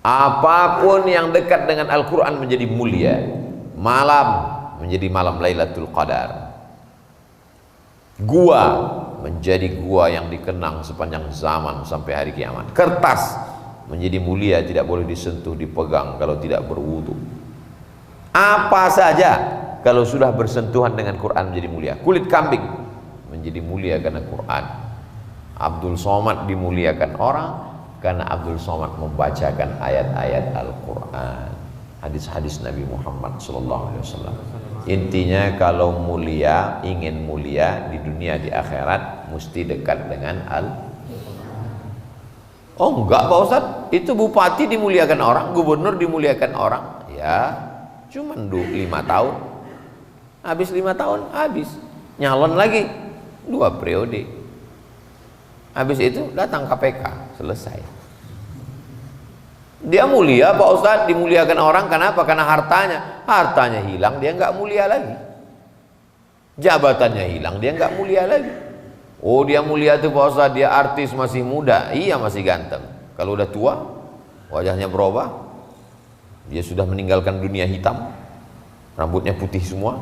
Apapun yang dekat dengan Al-Quran menjadi mulia. Malam menjadi malam Lailatul Qadar. Gua menjadi gua yang dikenang sepanjang zaman sampai hari kiamat. Kertas menjadi mulia, tidak boleh disentuh, dipegang kalau tidak berwudu. Apa saja kalau sudah bersentuhan dengan Quran menjadi mulia. Kulit kambing menjadi mulia karena Quran. Abdul Somad dimuliakan orang karena Abdul Somad membacakan ayat-ayat Al-Quran, hadis-hadis Nabi Muhammad SAW. Intinya kalau mulia, ingin mulia di dunia di akhirat, mesti dekat dengan Oh enggak Pak Ustadz, itu bupati dimuliakan orang, gubernur dimuliakan orang. Ya cuman 5 tahun, habis 5 tahun habis, nyalon lagi 2 periode, habis itu datang KPK, selesai. Dia mulia Pak Ustadz, dimuliakan orang. Kenapa? Karena hartanya hilang, dia nggak mulia lagi. Jabatannya hilang, dia nggak mulia lagi. Oh dia mulia tuh Pak Ustadz, dia artis masih muda, iya masih ganteng. Kalau udah tua, wajahnya berubah, dia sudah meninggalkan dunia hitam, rambutnya putih semua,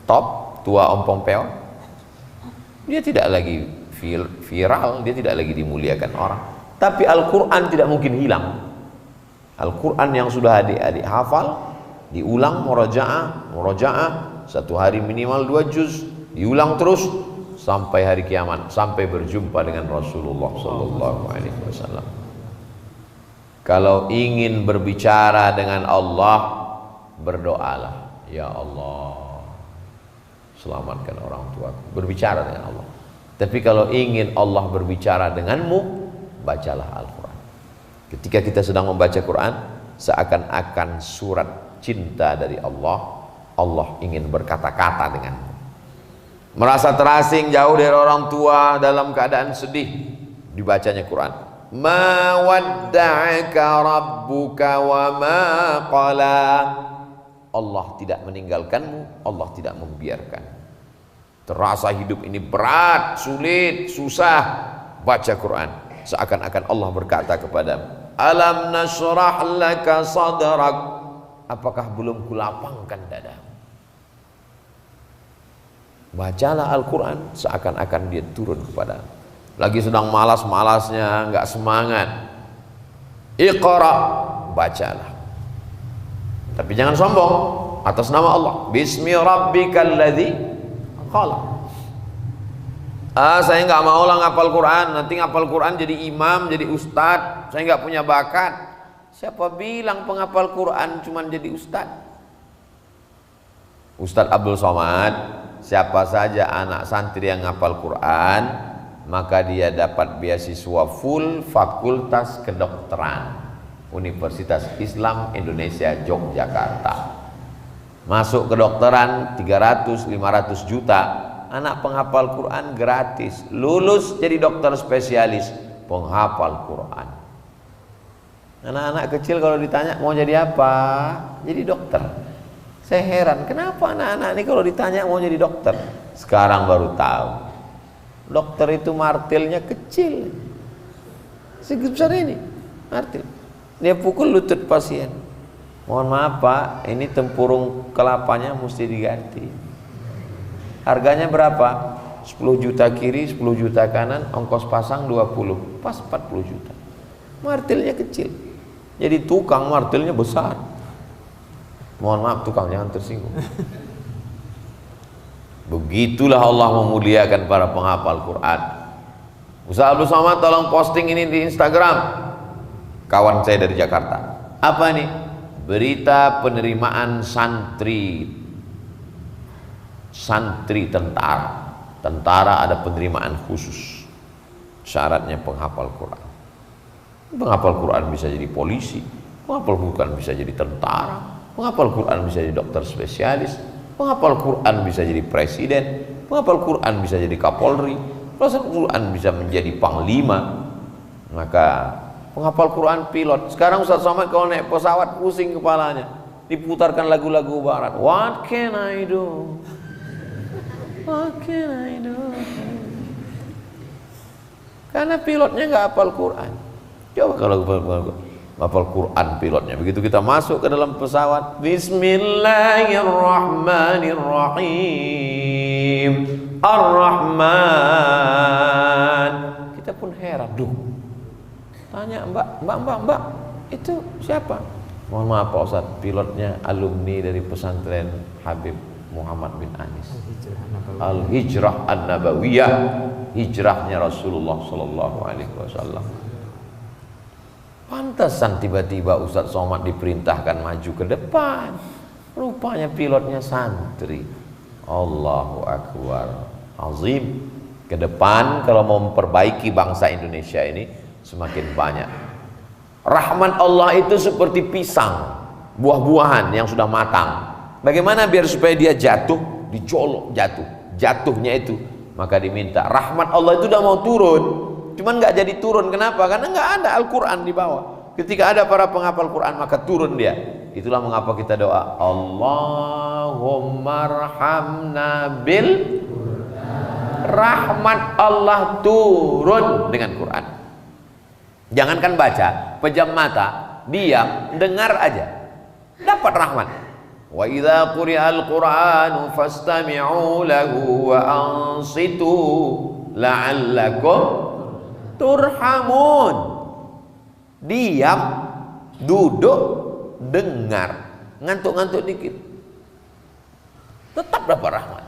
top, tua ompong peon, dia tidak lagi viral, dia tidak lagi dimuliakan orang. Tapi Al-Quran tidak mungkin hilang. Al-Quran yang sudah adik-adik hafal, diulang murojaah, 1 hari minimal 2 juz, diulang terus sampai hari kiamat, sampai berjumpa dengan Rasulullah SAW. Kalau ingin berbicara dengan Allah, berdoalah, ya Allah, selamatkan orang tuaku. Berbicara dengan Allah. Tapi kalau ingin Allah berbicara denganmu, bacalah Al-Quran. Ketika kita sedang membaca Quran, seakan-akan surat cinta dari Allah. Allah ingin berkata-kata denganmu. Merasa terasing jauh dari orang tua, dalam keadaan sedih, dibacanya Quran. Ma wadda'aka rabbuka wa ma qala. Allah tidak meninggalkanmu, Allah tidak membiarkan. Terasa hidup ini berat, sulit, susah, baca Quran. Seakan-akan Allah berkata kepadamu, alam nashrah laka sadrak, apakah belum kulapangkan dadamu? Bacalah Al-Quran, seakan-akan dia turun kepadamu. Lagi sedang malas-malasnya, nggak semangat, Iqra, bacalah. Tapi jangan sombong, atas nama Allah, Bismi rabbikal ladzi khalaq. Saya nggak mau lah ngapal Quran, nanti ngapal Quran jadi imam, jadi ustadz, saya nggak punya bakat. Siapa bilang penghafal Quran cuma jadi ustadz? Ustadz Abdul Somad, siapa saja anak santri yang ngapal Quran, maka dia dapat beasiswa full Fakultas Kedokteran Universitas Islam Indonesia Yogyakarta. Masuk kedokteran 300-500 juta. Anak penghafal Quran gratis, lulus jadi dokter spesialis penghafal Quran. Anak-anak kecil kalau ditanya mau jadi apa, jadi dokter. Saya heran, kenapa anak-anak ini kalau ditanya mau jadi dokter, sekarang baru tahu. Dokter itu martilnya kecil, sebesar ini martil. Dia pukul lutut pasien. Mohon maaf Pak, ini tempurung kelapanya mesti diganti. Harganya berapa? 10 juta kiri, 10 juta kanan, ongkos pasang 20, pas 40 juta. Martilnya kecil. Jadi tukang martilnya besar. Mohon maaf tukang, jangan tersinggung. Begitulah Allah memuliakan para penghafal Quran. Ustaz Abdul Somad tolong posting ini di Instagram. Kawan saya dari Jakarta. Apa ini? Berita penerimaan santri tentara ada penerimaan khusus, syaratnya penghafal Quran. Penghafal Quran bisa jadi polisi, penghafal Quran bisa jadi tentara, penghafal Quran bisa jadi dokter spesialis, penghafal Quran bisa jadi presiden, penghafal Quran bisa jadi kapolri, penghafal Quran bisa menjadi panglima. Maka penghafal Quran pilot. Sekarang Ustaz Somad kalau naik pesawat pusing kepalanya, diputarkan lagu-lagu barat. What can I do? What can I do? Karena pilotnya nggak hafal Quran. Coba kalau hafal Quran pilotnya, begitu kita masuk ke dalam pesawat, Bismillahirrahmanirrahim, Ar-Rahman, kita pun heran, duh, tanya mbak, itu siapa? Mohon maaf Pak Ustaz, pilotnya alumni dari pesantren Habib Muhammad bin Anis, Al-Hijrah An-Nabawiyah, hijrahnya Rasulullah Sallallahu Alaihi Wasallam. Pantesan tiba-tiba Ustadz Somad diperintahkan maju ke depan, rupanya pilotnya santri. Allahu Akbar, azim. Ke depan kalau mau memperbaiki bangsa Indonesia ini semakin banyak. Rahmat Allah itu seperti pisang, buah-buahan yang sudah matang. Bagaimana biar supaya dia jatuh, dicolok jatuhnya itu, maka diminta rahmat Allah itu udah mau turun, cuman nggak jadi turun. Kenapa? Karena nggak ada Al-Quran di bawah. Ketika ada para penghafal Quran maka turun dia. Itulah mengapa kita doa Allahumma arhamna bil rahmat Allah turun dengan Quran. Jangankan baca, pejam mata, diam, dengar aja, dapat rahmat. Wa idza quri'al Qur'anu fastami'u lahu wa ansitu la'allakum turhamun. Diam, duduk, dengar, ngantuk-ngantuk dikit, tetap dapat rahmat.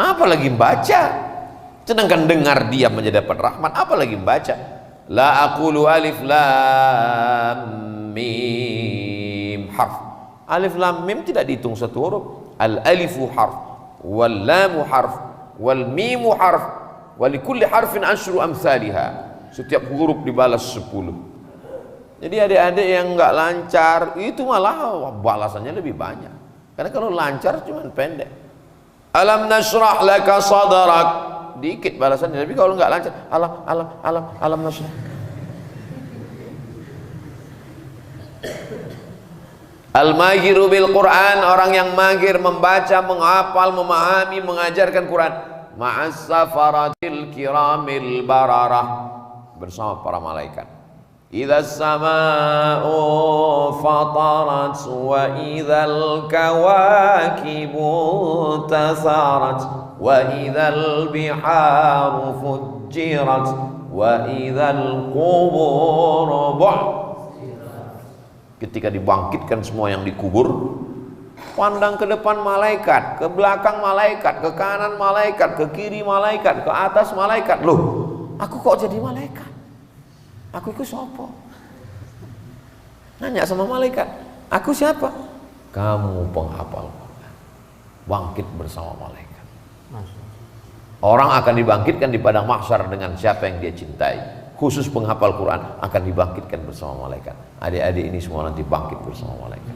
Apalagi baca. Sedangkan dengar diam menjadi dapat rahmat, apalagi baca. La aqulu alif lam mim harf. Alif lam mim tidak dihitung satu huruf. Al alifu harf, wal lamu harf, wal mimu harf, wa likulli harfin asyru amsalha. Setiap huruf dibalas 10. Jadi adik-adik yang enggak lancar itu malah balasannya lebih banyak. Karena kalau lancar cuma pendek. Alam nasrah laka sadrak, dikit balasannya. Tapi kalau enggak lancar, alam nasrah. Al-mahiru bil Quran, orang yang mahir membaca, menghafal, memahami, mengajarkan Quran. Ma'as safaratil kiramil bararah, bersama para malaikat. Idza as-samaa'u fatarat wa idzal kawakibu tasarat wa idzal biharu fujjirat wa idzal qubur ketika dibangkitkan semua yang dikubur, pandang ke depan malaikat, ke belakang malaikat, ke kanan malaikat, ke kiri malaikat, ke atas malaikat. Loh, aku kok jadi malaikat? Aku itu siapa? Nanya sama malaikat, aku siapa? Kamu penghafal Quran. Bangkit bersama malaikat. Orang akan dibangkitkan di padang mahsyar dengan siapa yang dia cintai. Khusus penghafal Quran akan dibangkitkan bersama malaikat. Adik-adik ini semua nanti bangkit bersama malaikat.